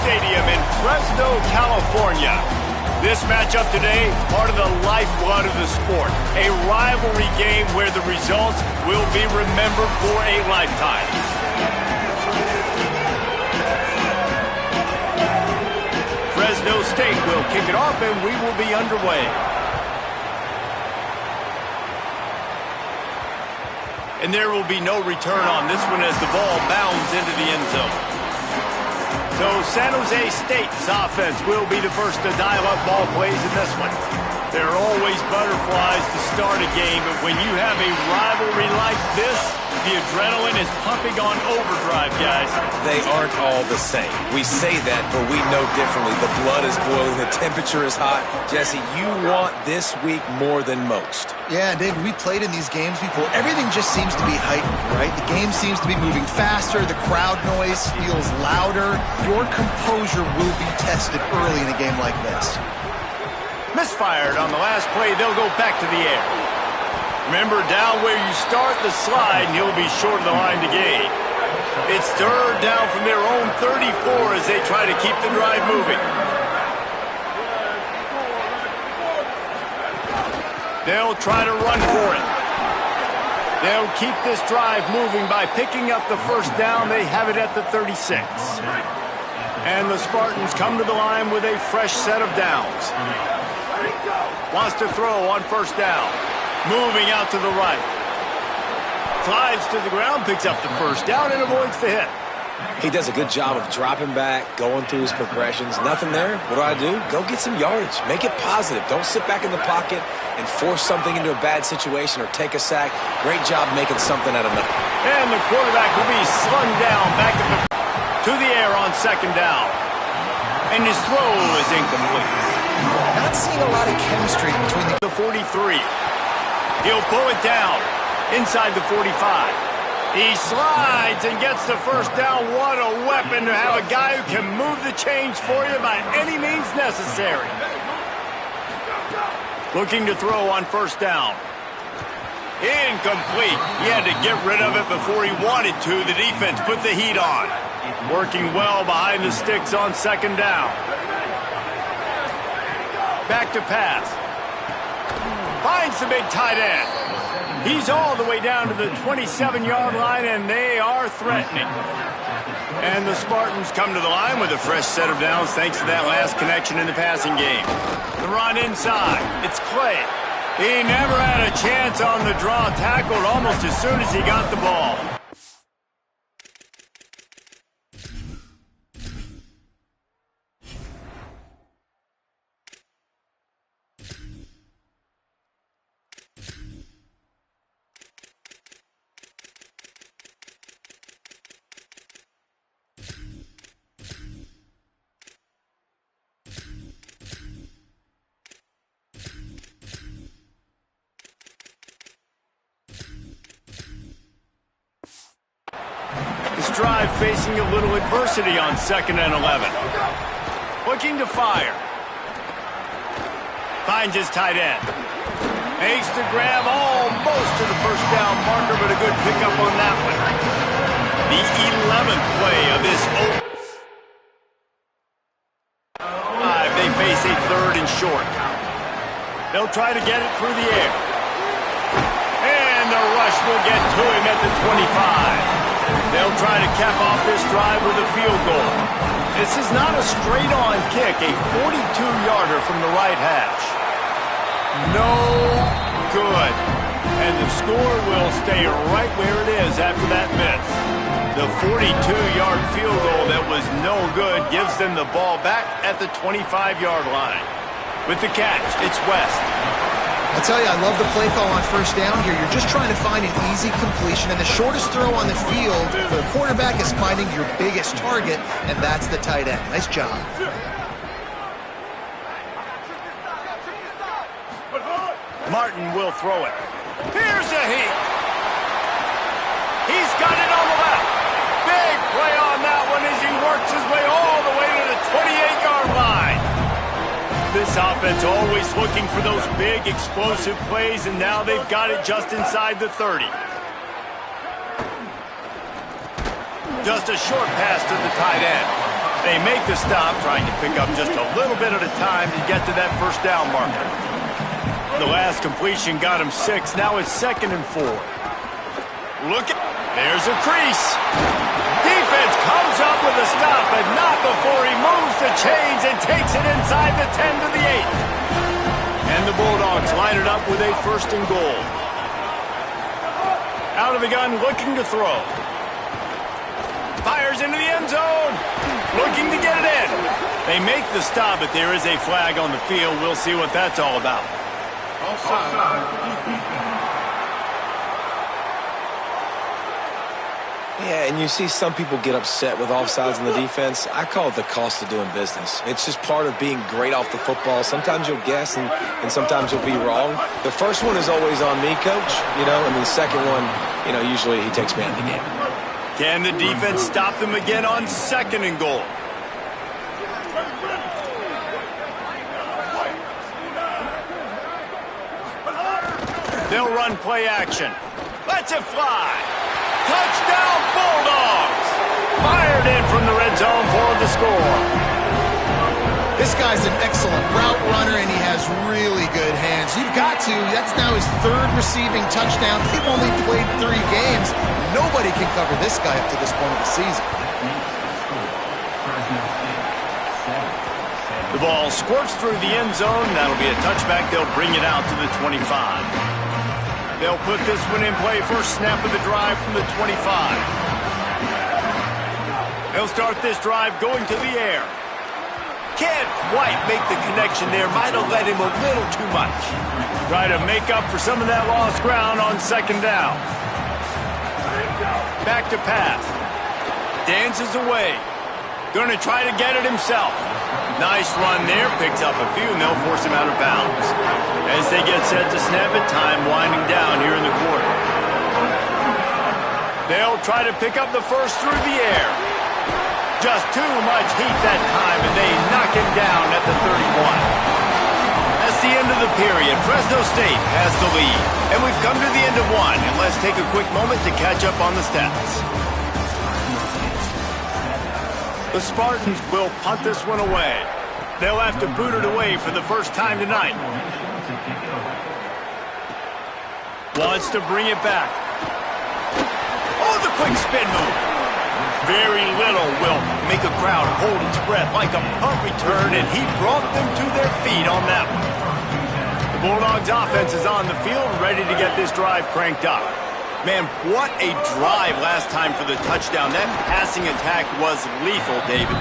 Stadium in Fresno, California. This matchup today, part of the lifeblood of the sport. A rivalry game where the results will be remembered for a lifetime. Fresno State will kick it off and we will be underway. And there will be no return on this one as the ball bounds into the end zone. So San Jose State's offense will be the first to dial up ball plays in this one. There are always butterflies to start a game, but when you have a rivalry like this, the adrenaline is pumping on overdrive, guys. They aren't all the same. We say that, but we know differently. The blood is boiling, the temperature is hot. Jesse, you want this week more than most. Yeah, David, we played in these games before. Everything just seems to be heightened, right? The game seems to be moving faster. The crowd noise feels louder. Your composure will be tested early in a game like this. Misfired on the last play. They'll go back to the air. Remember, down where you start the slide, and you'll be short of the line to gain. It's third down from their own 34 as they try to keep the drive moving. They'll try to run for it. They'll keep this drive moving by picking up the first down. They have it at the 36. And the Spartans come to the line with a fresh set of downs. Wants to throw on first down. Moving out to the right. Slides to the ground, picks up the first down, and avoids the hit. He does a good job of dropping back, going through his progressions. Nothing there. What do? Go get some yardage. Make it positive. Don't sit back in the pocket and force something into a bad situation or take a sack. Great job making something out of nothing. And the quarterback will be slung down back to the air on second down. And his throw is incomplete. Not seeing a lot of chemistry between the 43. He'll pull it down inside the 45. He slides and gets the first down. What a weapon to have a guy who can move the chains for you by any means necessary. Looking to throw on first down. Incomplete. He had to get rid of it before he wanted to. The defense put the heat on. Working well behind the sticks on second down. Back to pass. Finds the big tight end. He's all the way down to the 27-yard line, and they are threatening. And the Spartans come to the line with a fresh set of downs thanks to that last connection in the passing game. The run inside. It's Clay. He never had a chance on the draw. Tackled almost as soon as he got the ball. Drive facing a little adversity on 2nd and 11. Looking to fire. Finds his tight end. Makes the grab almost to the first down marker, but a good pickup on that one. The 11th play of this drive. They face a third and short. They'll try to get it through the air. And the rush will get to him at the 25. They'll try to cap off this drive with a field goal. This is not a straight-on kick, a 42-yarder from the right hash. No good. And the score will stay right where it is after that miss. The 42-yard field goal that was no good gives them the ball back at the 25-yard line. With the catch, it's West. I'll tell you, I love the play call on first down here. You're just trying to find an easy completion, and the shortest throw on the field for the quarterback is finding your biggest target, and that's the tight end. Nice job. Martin will throw it. Here's a heat. He's got it on the left. Big play on that one as he works his way all the way to the 28-yard line. This offense always looking for those big, explosive plays, and now they've got it just inside the 30. Just a short pass to the tight end. They make the stop, trying to pick up just a little bit at a time to get to that first down marker. The last completion got him 6. Now it's 2nd and 4. There's a crease. Defense comes up with a stop, but not before he moves the chains and takes it inside the 10 to the 8. And the Bulldogs line it up with a 1st and goal. Out of the gun, looking to throw. Fires into the end zone. Looking to get it in. They make the stop, but there is a flag on the field. We'll see what that's all about. Yeah, and you see some people get upset with offsides in the defense. I call it the cost of doing business. It's just part of being great off the football. Sometimes you'll guess and sometimes you'll be wrong. The first one is always on me, Coach, and the second one, usually he takes me out of the game. Can the defense stop them again on 2nd and goal? They'll run play action. Lets it fly. Touchdown Bulldogs! Fired in from the red zone for the score. This guy's an excellent route runner, and he has really good hands. You've got to. That's now his 3rd receiving touchdown. He's only played 3 games. Nobody can cover this guy up to this point of the season. The ball squirts through the end zone. That'll be a touchback. They'll bring it out to the 25. They'll put this one in play. First snap of the drive from the 25. They'll start this drive going to the air. Can't quite make the connection there. Might have led him a little too much. Try to make up for some of that lost ground on 2nd down. Back to pass. Dances away. Going to try to get it himself. Nice run there. Picks up a few, and they'll force him out of bounds. As they get set to snap it, time winding down here in the quarter. They'll try to pick up the first through the air. Just too much heat that time, and they knock him down at the 31. That's the end of the period. Fresno State has the lead. And we've come to the end of one, and let's take a quick moment to catch up on the stats. The Spartans will punt this one away. They'll have to boot it away for the first time tonight. Wants to bring it back. Oh, the quick spin move. Very little will make a crowd hold its breath like a punt return, and he brought them to their feet on that one. The Bulldogs offense is on the field, ready to get this drive cranked up. Man, what a drive last time for the touchdown. That passing attack was lethal, David.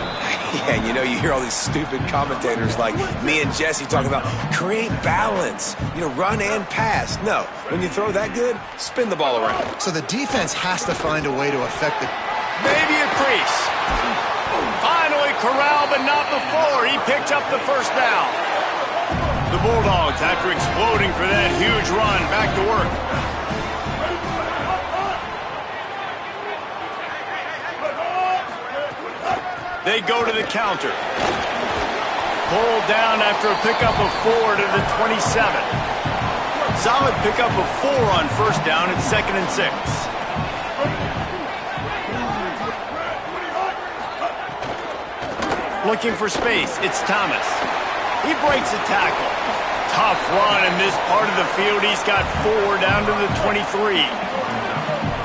Yeah, and you hear all these stupid commentators like me and Jesse talking about create balance, run and pass. No, when you throw that good, spin the ball around. So the defense has to find a way to affect it. Maybe a crease. Finally corralled, but not before. He picks up the first down. The Bulldogs, after exploding for that huge run, back to work. They go to the counter. Pulled down after a pickup of 4 to the 27. Solid pickup of 4 on first down. It's 2nd and 6. Looking for space. It's Thomas. He breaks a tackle. Tough run in this part of the field. He's got 4 down to the 23.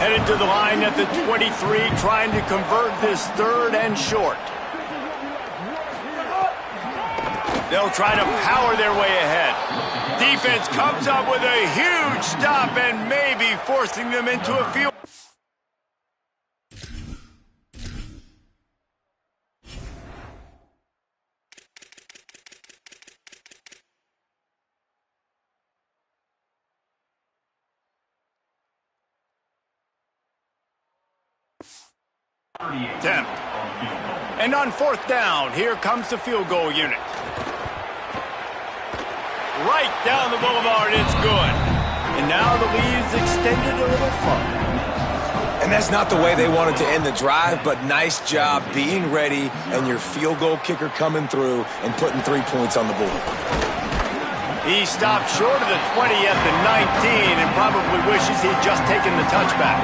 Headed to the line at the 23, trying to convert this 3rd and short. They'll try to power their way ahead. Defense comes up with a huge stop and maybe forcing them into a field. And on 4th down, here comes the field goal unit. Right down the boulevard, it's good. And now the lead is extended a little further. And that's not the way they wanted to end the drive, but nice job being ready and your field goal kicker coming through and putting 3 points on the board. He stopped short of the 20 at the 19 and probably wishes he'd just taken the touchback.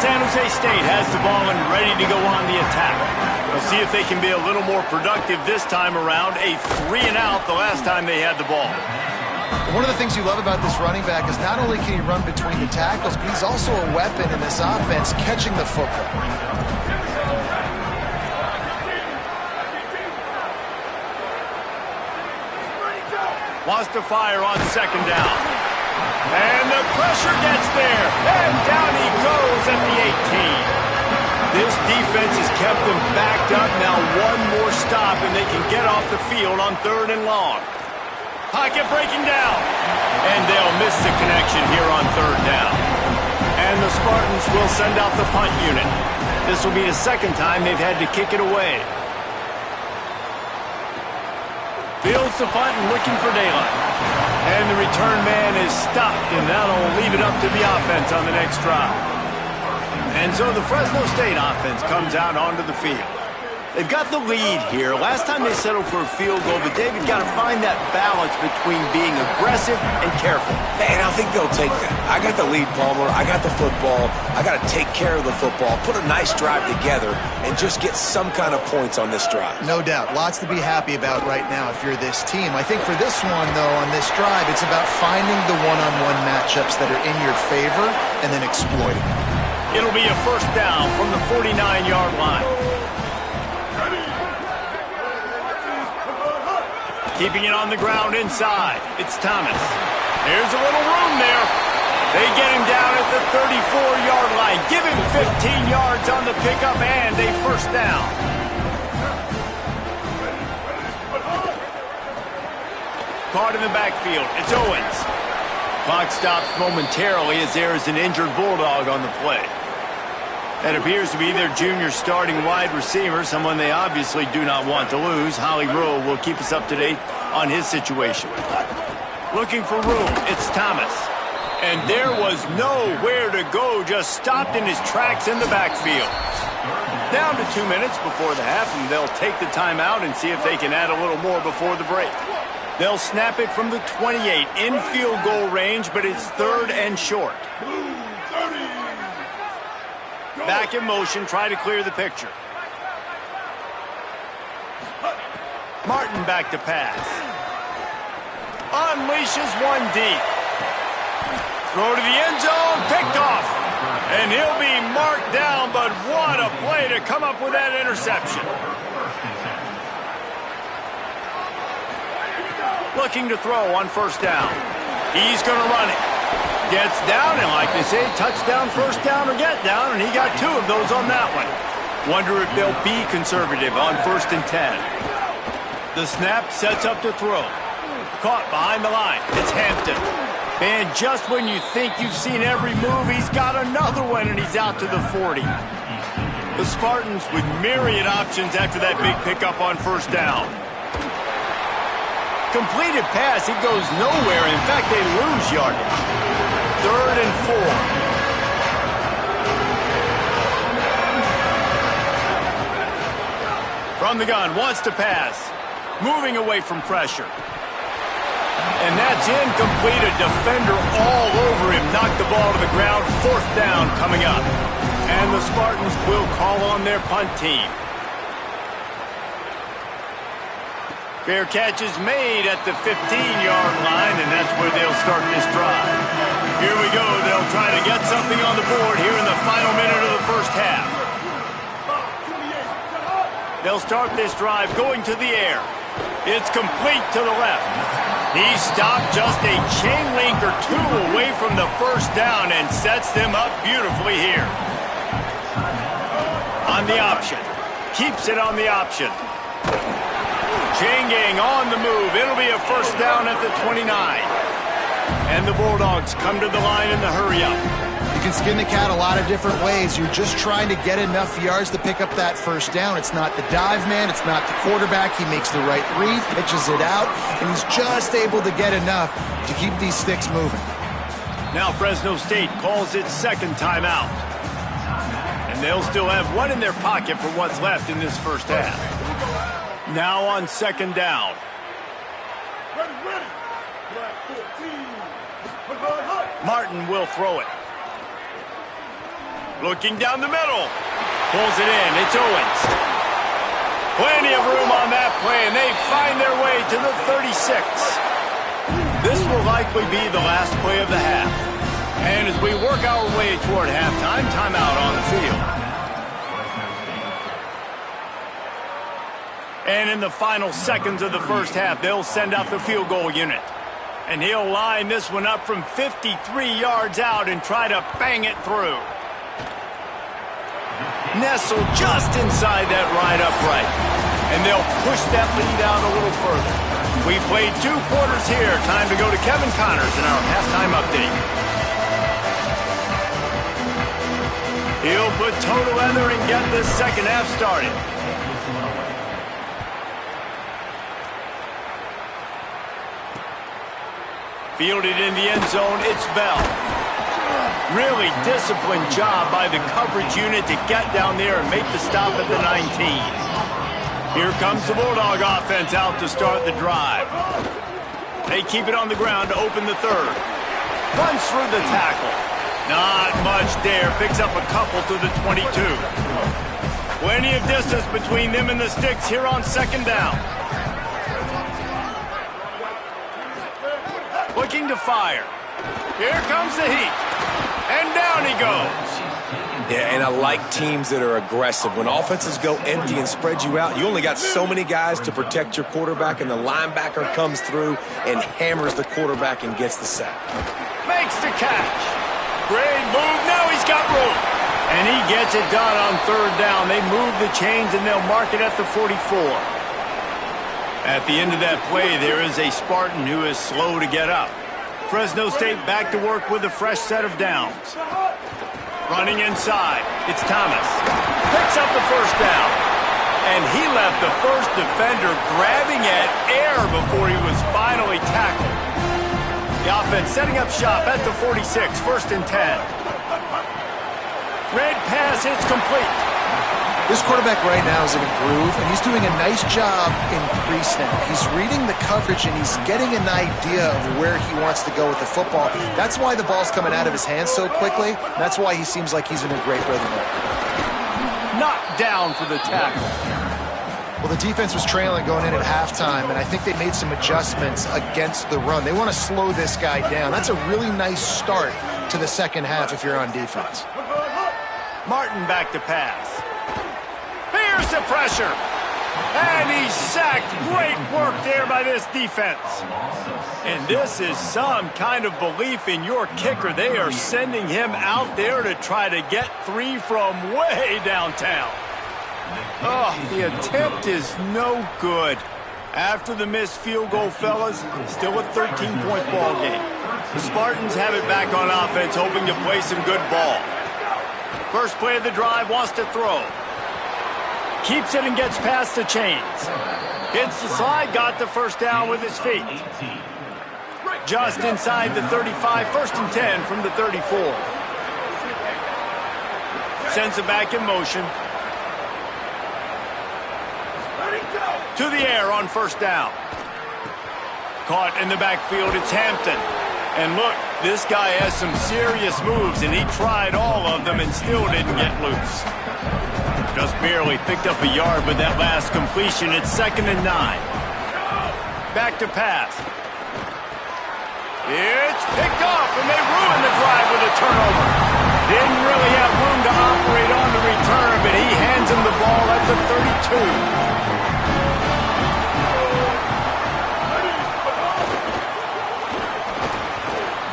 San Jose State has the ball and ready to go on the attack. We'll see if they can be a little more productive this time around. A 3-and-out the last time they had the ball. One of the things you love about this running back is not only can he run between the tackles, but he's also a weapon in this offense, catching the football. Wants to fire on second down. And the pressure gets there. And down he goes at the 18. This defense has kept them backed up. Now one more stop and they can get off the field on 3rd and long. Pocket breaking down. And they'll miss the connection here on 3rd down. And the Spartans will send out the punt unit. This will be the second time they've had to kick it away. Fields the punt and looking for daylight. And the return man is stopped, and that'll leave it up to the offense on the next drive. And so the Fresno State offense comes out onto the field. They've got the lead here. Last time they settled for a field goal, but David got to find that balance between being aggressive and careful. And I think they'll take that. I got the lead, Palmer. I got the football. I got to take care of the football, put a nice drive together, and just get some kind of points on this drive. No doubt. Lots to be happy about right now if you're this team. I think for this one, though, on this drive, it's about finding the one-on-one matchups that are in your favor and then exploiting them. It'll be a first down from the 49-yard line. Keeping it on the ground inside. It's Thomas. There's a little room there. They get him down at the 34-yard line. Give him 15 yards on the pickup and a first down. Caught in the backfield. It's Owens. Clock stops momentarily as there is an injured Bulldog on the play. That appears to be their junior starting wide receiver, someone they obviously do not want to lose. Holly Rowe will keep us up to date on his situation. Looking for room, it's Thomas. And there was nowhere to go, just stopped in his tracks in the backfield. Down to 2 minutes before the half, and they'll take the timeout and see if they can add a little more before the break. They'll snap it from the 28 in field goal range, but it's 3rd and short. Back in motion, try to clear the picture. Martin back to pass. Unleashes one deep. Throw to the end zone, picked off. And he'll be marked down, but what a play to come up with that interception. Looking to throw on first down. He's going to run it. Gets down, and like they say, touchdown, first down, or get down, and he got 2 of those on that one. Wonder if they'll be conservative on 1st and 10. The snap sets up to throw. Caught behind the line. It's Hampton. And just when you think you've seen every move, he's got another one, and he's out to the 40. The Spartans with myriad options after that big pickup on first down. Completed pass, he goes nowhere. In fact, they lose yardage. 3rd and 4. From the gun, wants to pass. Moving away from pressure. And that's incomplete. A defender all over him. Knocked the ball to the ground. 4th down coming up. And the Spartans will call on their punt team. Fair catch is made at the 15-yard line, and that's where they'll start this drive. Here we go. They'll try to get something on the board here in the final minute of the first half. They'll start this drive going to the air. It's complete to the left. He stopped just a chain link or 2 away from the first down and sets them up beautifully here. On the option. Keeps it on the option. Chain gang on the move. It'll be a first down at the 29. And the Bulldogs come to the line in the hurry-up. You can skin the cat a lot of different ways. You're just trying to get enough yards to pick up that first down. It's not the dive man. It's not the quarterback. He makes the right read, pitches it out, and he's just able to get enough to keep these sticks moving. Now Fresno State calls its second timeout. And they'll still have one in their pocket for what's left in this first half. Now on second down. Martin will throw it. Looking down the middle. Pulls it in. It's Owens. Plenty of room on that play, and they find their way to the 36. This will likely be the last play of the half. And as we work our way toward halftime, timeout on the field. And in the final seconds of the first half, they'll send out the field goal unit. And he'll line this one up from 53 yards out and try to bang it through. Nestled just inside that right upright. And they'll push that lead out a little further. We played 2 quarters here. Time to go to Kevin Connors in our halftime update. He'll put toe together and get this second half started. Fielded in the end zone, it's Bell. Really disciplined job by the coverage unit to get down there and make the stop at the 19. Here comes the Bulldog offense out to start the drive. They keep it on the ground to open the third. Runs through the tackle. Not much there. Picks up a couple to the 22. Plenty of distance between them and the sticks here on second down. Looking to fire. Here comes the heat. And down he goes. Yeah, and I like teams that are aggressive. When offenses go empty and spread you out, you only got so many guys to protect your quarterback, and the linebacker comes through and hammers the quarterback and gets the sack. Makes the catch. Great move. Now he's got room. And he gets it done on third down. They move the chains, and they'll mark it at the 44. At the end of that play, there is a Spartan who is slow to get up. Fresno State back to work with a fresh set of downs. Running inside, it's Thomas. Picks up the first down. And he left the first defender grabbing at air before he was finally tackled. The offense setting up shop at the 46, 1st and 10. Red pass, it's complete. This quarterback right now is in a groove, and he's doing a nice job in pre-snap. He's reading the coverage, and he's getting an idea of where he wants to go with the football. That's why the ball's coming out of his hands so quickly. That's why he seems like he's in a great rhythm. Knocked down for the tackle. Well, the defense was trailing going in at halftime, and I think they made some adjustments against the run. They want to slow this guy down. That's a really nice start to the second half if you're on defense. Martin back to pass. Here's the pressure. And he's sacked. Great work there by this defense. And this is some kind of belief in your kicker. They are sending him out there to try to get 3 from way downtown. Oh, the attempt is no good. After the missed field goal, fellas, still a 13-point ball game. The Spartans have it back on offense, hoping to play some good ball. First play of the drive, wants to throw. Keeps it and gets past the chains. Hits the slide, got the first down with his feet. Just inside the 35, 1st and 10 from the 34. Sends it back in motion. To the air on first down. Caught in the backfield, it's Hampton. And look, this guy has some serious moves, and he tried all of them and still didn't get loose. Just barely picked up a yard with that last completion. It's 2nd and 9. Back to pass. It's picked off, and they ruined the drive with a turnover. Didn't really have room to operate on the return, but he hands him the ball at the 32.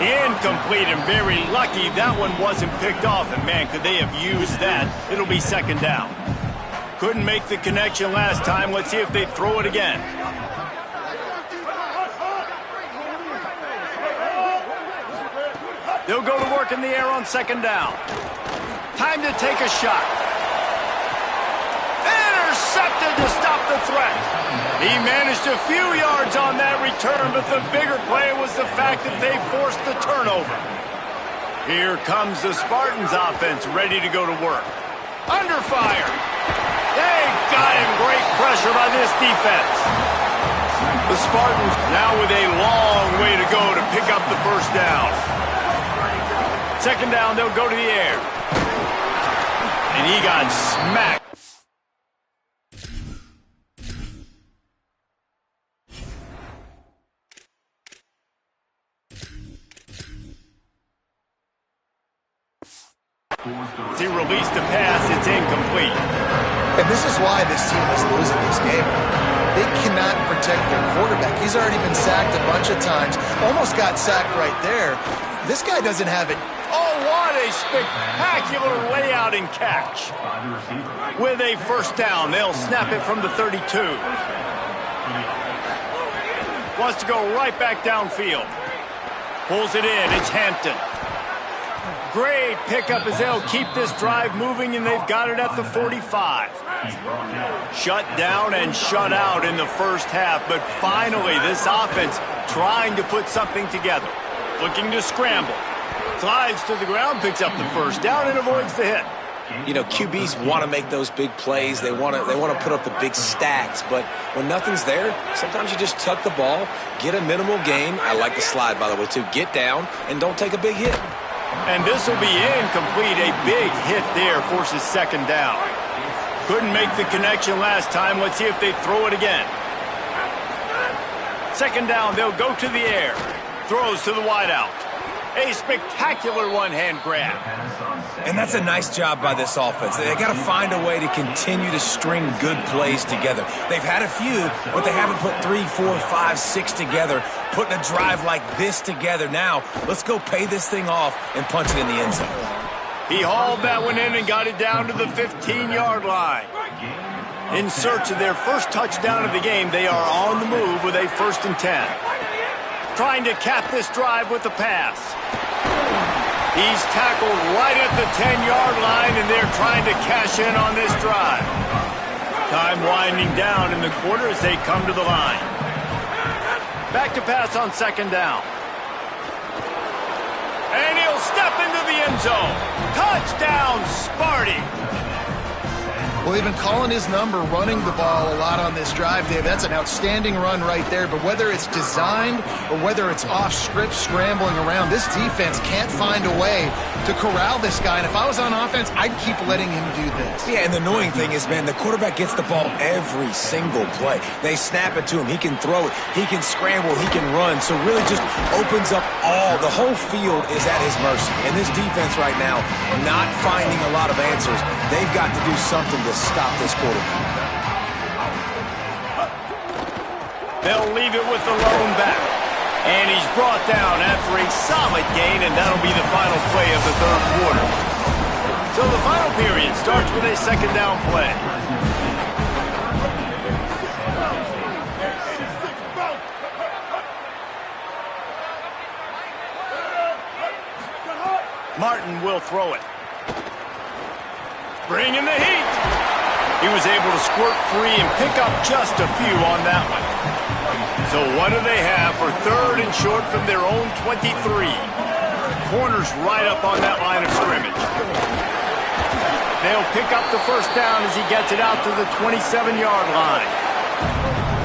Incomplete, and very lucky that one wasn't picked off. And man, could they have used that? It'll be 2nd down. Couldn't make the connection last time. Let's see if they throw it again. They'll go to work in the air on 2nd down. Time to take a shot. Intercepted to stop the threat. He managed a few yards on that return, but the bigger play was the fact that they forced the turnover. Here comes the Spartans offense ready to go to work. Under fire. They got him. Great pressure by this defense. The Spartans now with a long way to go to pick up the first down. 2nd down, they'll go to the air. And he got smacked. As he released the pass, it's incomplete. And this is why this team is losing this game. They cannot protect their quarterback. He's already been sacked a bunch of times. Almost got sacked right there. This guy doesn't have it. Oh, what a spectacular layout and catch. With a first down, they'll snap it from the 32. Wants to go right back downfield. Pulls it in. It's Hampton. Great pickup as they'll keep this drive moving, and they've got it at the 45. Shut down and shut out in the first half, but finally this offense trying to put something together. Looking to scramble. Slides to the ground, picks up the first down, and avoids the hit. You know, QBs want to make those big plays. They want to put up the big stacks. But when nothing's there, sometimes you just tuck the ball, get a minimal gain. I like the slide, by the way, too. Get down and don't take a big hit. And this will be incomplete. A big hit there forces second down. Couldn't make the connection last time. Let's see if they throw it again. Second down, they'll go to the air. Throws to the wideout. A spectacular one-hand grab. And that's a nice job by this offense. They got to find a way to continue to string good plays together. They've had a few, but they haven't put 3, 4, 5, 6 together, putting a drive like this together. Now, let's go pay this thing off and punch it in the end zone. He hauled that one in and got it down to the 15-yard line. In search of their first touchdown of the game, they are on the move with a 1st and 10. Trying to cap this drive with the pass. He's tackled right at the 10-yard line, and they're trying to cash in on this drive. Time winding down in the quarter as they come to the line. Back to pass on second down. And he'll step into the end zone. Touchdown, Sparty. Well, they've been calling his number, running the ball a lot on this drive, Dave. That's an outstanding run right there. But whether it's designed or whether it's off script, scrambling around, this defense can't find a way to corral this guy. And if I was on offense, I'd keep letting him do this. Yeah, and the annoying thing is, man, the quarterback gets the ball every single play. They snap it to him. He can throw it. He can scramble. He can run. So really just opens up the whole field is at his mercy. And this defense right now, not finding a lot of answers. They've got to do something to stop this quarterback. They'll leave it with the lone back. And he's brought down after a solid gain, and that'll be the final play of the third quarter. So the final period starts with a second down play. Martin will throw it. Bringing the heat. He was able to squirt free and pick up just a few on that one. So what do they have for 3rd and short from their own 23? Corners right up on that line of scrimmage. They'll pick up the first down as he gets it out to the 27-yard line.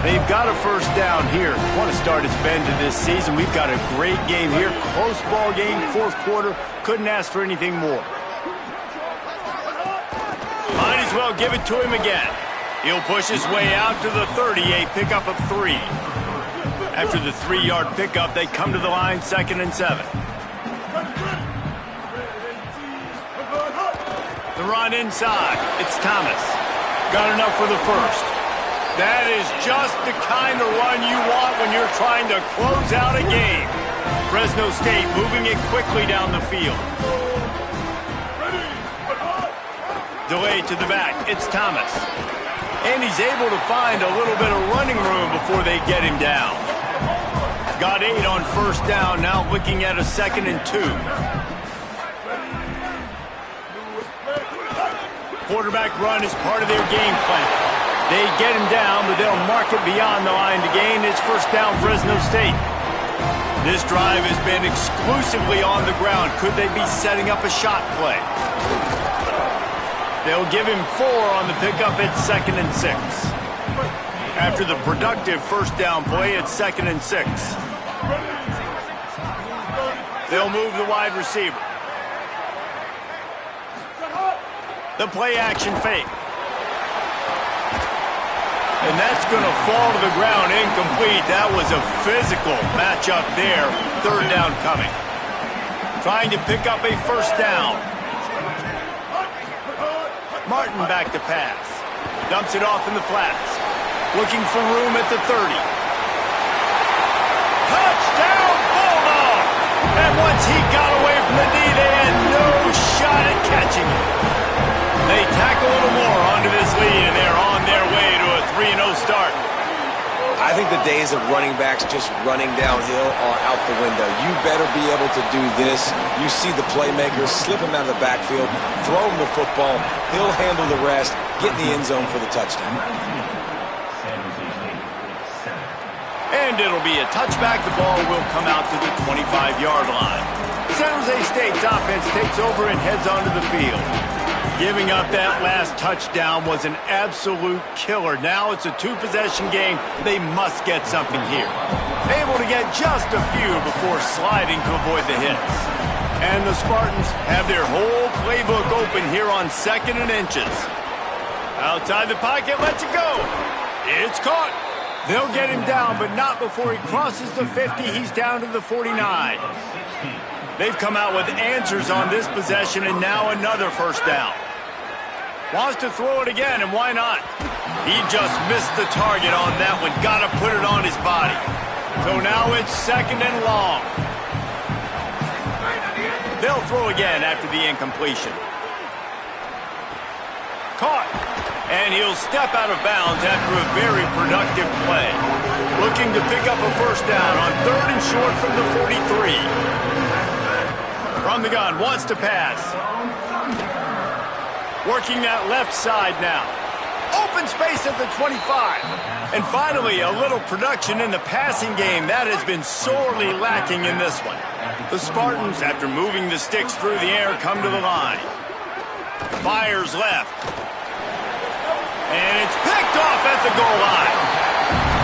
They've got a first down here. What a start it's been to this season. We've got a great game here. Close ball game, fourth quarter. Couldn't ask for anything more. Might as well give it to him again. He'll push his way out to the 30, a pickup of 3. After the 3-yard pickup, they come to the line, 2nd and 7. The run inside. It's Thomas. Got enough for the first. That is just the kind of run you want when you're trying to close out a game. Fresno State moving it quickly down the field. Delay to the back. It's Thomas. And he's able to find a little bit of running room before they get him down. Got 8 on first down, now looking at a 2nd and 2. Quarterback run is part of their game plan. They get him down, but they'll mark it beyond the line to gain. It's first down, Fresno State. This drive has been exclusively on the ground. Could they be setting up a shot play? They'll give him 4 on the pickup at 2nd and 6. After the productive first down play, it's 2nd and 6. They'll move the wide receiver. The play action fake. And that's going to fall to the ground incomplete. That was a physical matchup there. Third down coming. Trying to pick up a first down. Martin back to pass. Dumps it off in the flats. Looking for room at the 30. Touchdown, Bulldog! And once he got away from the knee, they had no shot at catching it. They tack a little more onto this lead, and they're on their way to a 3-0 start. I think the days of running backs just running downhill are out the window. You better be able to do this. You see the playmakers, slip him out of the backfield, throw him the football, he'll handle the rest, get in the end zone for the touchdown. And it'll be a touchback. The ball will come out to the 25-yard line. San Jose State's offense takes over and heads onto the field. Giving up that last touchdown was an absolute killer. Now it's a two-possession game. They must get something here. Able to get just a few before sliding to avoid the hits. And the Spartans have their whole playbook open here on 2nd and inches. Outside the pocket, lets it go. It's caught. They'll get him down, but not before he crosses the 50. He's down to the 49. They've come out with answers on this possession, and now another first down. Wants to throw it again, and why not? He just missed the target on that one. Got to put it on his body. So now it's 2nd and long. They'll throw again after the incompletion. Caught. And he'll step out of bounds after a very productive play. Looking to pick up a first down on 3rd and short from the 43. From the gun, wants to pass. Working that left side now. Open space at the 25. And finally, a little production in the passing game. That has been sorely lacking in this one. The Spartans, after moving the sticks through the air, come to the line. Fires left. And it's picked off at the goal line.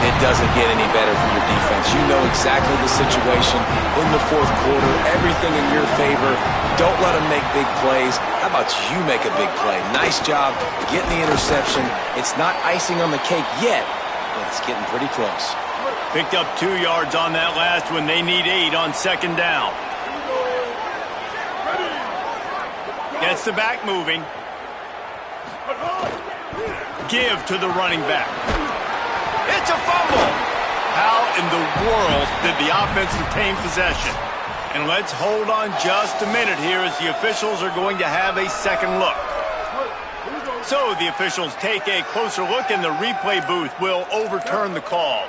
It doesn't get any better for your defense. You know exactly the situation in the 4th quarter, everything in your favor. Don't let them make big plays. How about you make a big play? Nice job getting the interception. It's not icing on the cake yet, but it's getting pretty close. Picked up 2 yards on that last one. They need 8 on 2nd down. Gets the back moving. Give to the running back. It's a fumble. How in the world did the offense retain possession? And let's hold on just a minute here as the officials are going to have a second look. So the officials take a closer look and the replay booth will overturn the call.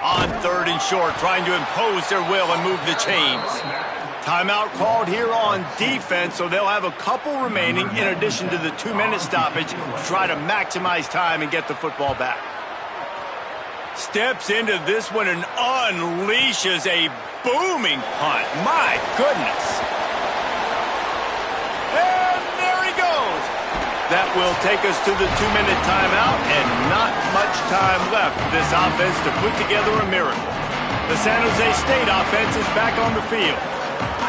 On 3rd and short, trying to impose their will and move the chains. Timeout called here on defense, so they'll have a couple remaining in addition to the 2-minute stoppage to try to maximize time and get the football back. Steps into this one and unleashes a booming punt. My goodness. And there he goes. That will take us to the 2-minute timeout, and not much time left for this offense to put together a miracle. The San Jose State offense is back on the field.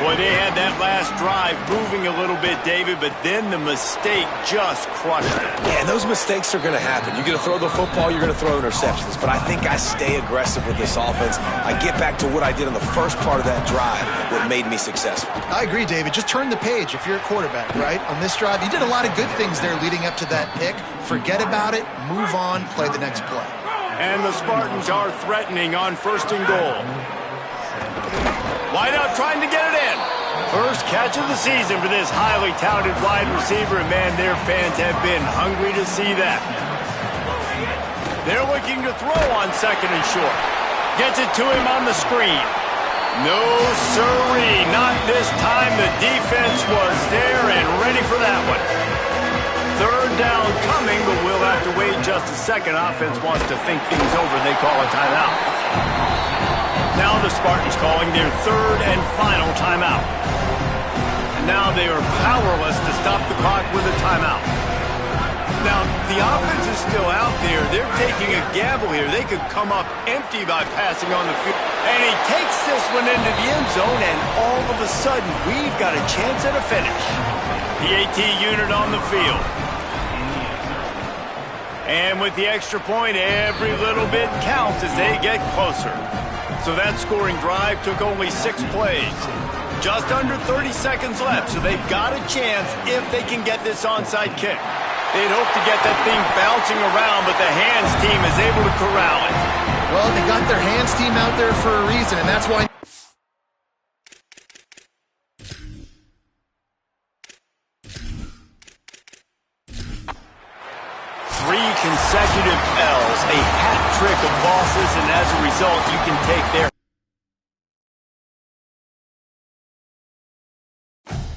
Boy, they had that last drive moving a little bit, David, but then the mistake just crushed it. Yeah, and those mistakes are going to happen. You're going to throw the football, you're going to throw interceptions. But I think I stay aggressive with this offense. I get back to what I did on the first part of that drive that made me successful. I agree, David. Just turn the page if you're a quarterback, right? On this drive, you did a lot of good things there leading up to that pick. Forget about it, move on, play the next play. And the Spartans are threatening on 1st and goal. Wideout trying to get it in. First catch of the season for this highly touted wide receiver, and man, their fans have been hungry to see that. They're looking to throw on 2nd and short. Gets it to him on the screen. No siree, not this time. The defense was there and ready for that one. 3rd down coming, but we'll have to wait just a second. Offense wants to think things over. They call a timeout. Now the Spartans calling their 3rd and final timeout. And now they are powerless to stop the clock with a timeout. Now, the offense is still out there. They're taking a gamble here. They could come up empty by passing on the field. And he takes this one into the end zone, and all of a sudden, we've got a chance at a finish. PAT unit on the field. And with the extra point, every little bit counts as they get closer. So that scoring drive took only 6 plays. Just under 30 seconds left, so they've got a chance if they can get this onside kick. They'd hope to get that thing bouncing around, but the hands team is able to corral it. Well, they got their hands team out there for a reason, and that's why... 3 consecutive L's, a hat trick of losses, and as a result, you can take their